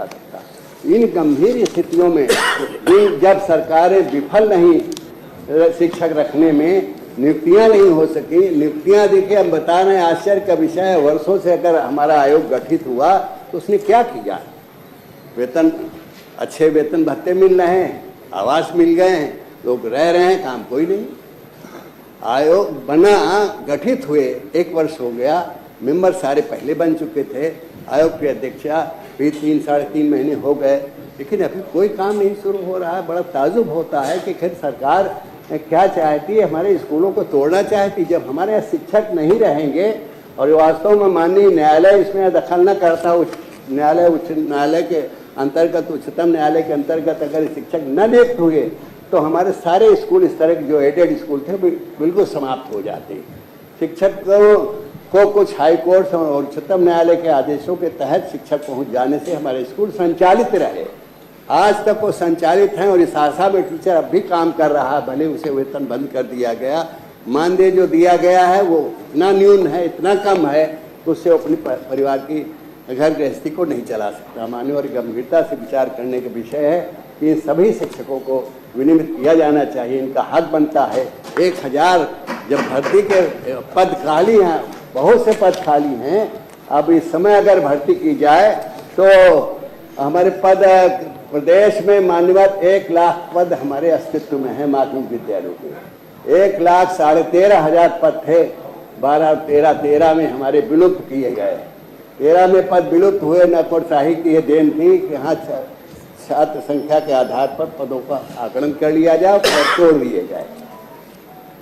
बचा सकता। इन गंभीर स्थितियों में जब सरकारें विफल नहीं शिक्षक रखने में, नियुक्तियां नहीं हो सकी, नियुक्तियां देखिए हम बता रहे हैं, आश्चर्य का विषय है, वर्षों से अगर हमारा आयोग गठित हुआ तो उसने क्या किया? वेतन, अच्छे वेतन भत्ते मिल रहे हैं, आवास मिल गए हैं, लोग रह रहे हैं, काम कोई नहीं। आयोग बना, गठित हुए 1 वर्ष हो गया, मेंबर सारे पहले बन चुके थे, आयोग की अध्यक्षा भी 3 साढ़े 3 महीने हो गए, लेकिन अभी कोई काम नहीं शुरू हो रहा है। बड़ा ताजुब होता है कि खैर सरकार क्या चाहती है, हमारे स्कूलों को तोड़ना चाहती। जब हमारे यहाँ शिक्षक नहीं रहेंगे और वास्तव में माननीय न्यायालय इसमें दखल न करता, उच्च न्यायालय के अंतर्गत, उच्चतम न्यायालय के अंतर्गत अगर शिक्षक न नियुक्त हुए तो हमारे सारे स्कूल इस तरह के जो एडेड स्कूल थे बिल्कुल समाप्त हो जाते। शिक्षकों को कुछ हाई कोर्ट और उच्चतम न्यायालय के आदेशों के तहत शिक्षक पहुंच जाने से हमारे स्कूल संचालित रहे। आज तक वो संचालित हैं और इस आशा में टीचर अब भी काम कर रहा है, भले उसे वेतन बंद कर दिया गया। मानदेय जो दिया गया है वो इतना न्यून है, इतना कम है कि उससे अपनी परिवार की घर गृहस्थी को नहीं चला सकता। माननीय और गंभीरता से विचार करने का विषय है कि इन सभी शिक्षकों को विनियमित किया जाना चाहिए, इनका हक बनता है। 1000 जब भर्ती के पद खाली हैं, बहुत से पद खाली हैं, अब इस समय अगर भर्ती की जाए तो हमारे पद प्रदेश में मान्यवर 1 लाख पद हमारे अस्तित्व में है माध्यमिक विद्यालयों के। 1,13,500 पद थे, 12-13 में हमारे विलुप्त किए गए। 13 में पद विलुप्त हुए। नौकरशाही की यह देन थी कि यहाँ छात्र संख्या के आधार पर पदों का आकलन कर लिया जाए और तोड़ दिए जाए।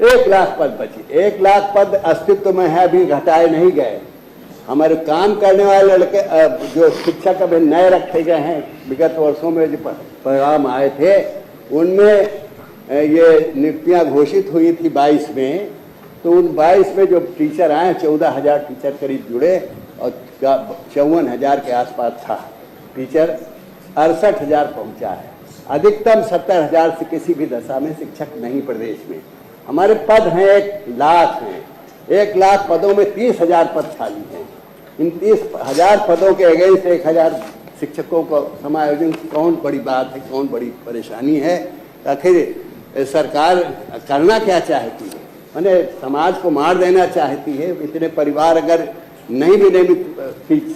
1 लाख पद बचे। 1 लाख पद अस्तित्व में है, अभी घटाए नहीं गए। हमारे काम करने वाले लड़के जो शिक्षक अभी नए रखे गए हैं, विगत वर्षों में जो परिणाम आए थे उनमें ये नियुक्तियां घोषित हुई थी 22 में, तो उन 22 में जो टीचर आए 14,000 टीचर करीब जुड़े और 54,000 के आसपास था टीचर, 68,000 पहुंचा है। अधिकतम 70,000 से किसी भी दशा में शिक्षक नहीं प्रदेश में। हमारे पद हैं 1 लाख हैं। 1 लाख पदों में 30,000 पद खाली हैं। इन 30,000 पदों के अगेंस्ट 1,000 शिक्षकों को समायोजन कौन बड़ी बात है, कौन बड़ी परेशानी है? आखिर सरकार करना क्या चाहती है? मैंने समाज को मार देना चाहती है। इतने परिवार अगर नहीं भी नियमित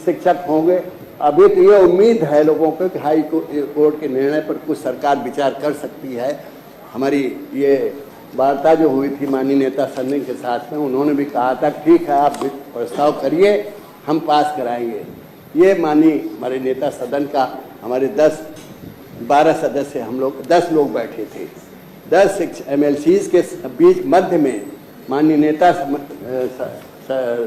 शिक्षक होंगे, अभी तो ये उम्मीद है लोगों को कि हाई कोर्ट के निर्णय पर कुछ सरकार विचार कर सकती है। हमारी ये वार्ता जो हुई थी माननीय नेता सदन के साथ में, उन्होंने भी कहा था ठीक है आप प्रस्ताव करिए, हम पास कराएंगे। ये माननीय हमारे नेता सदन का, हमारे 10-12 सदस्य, हम लोग 10 लोग बैठे थे। 10 MLCs के बीच मध्य में माननीय नेता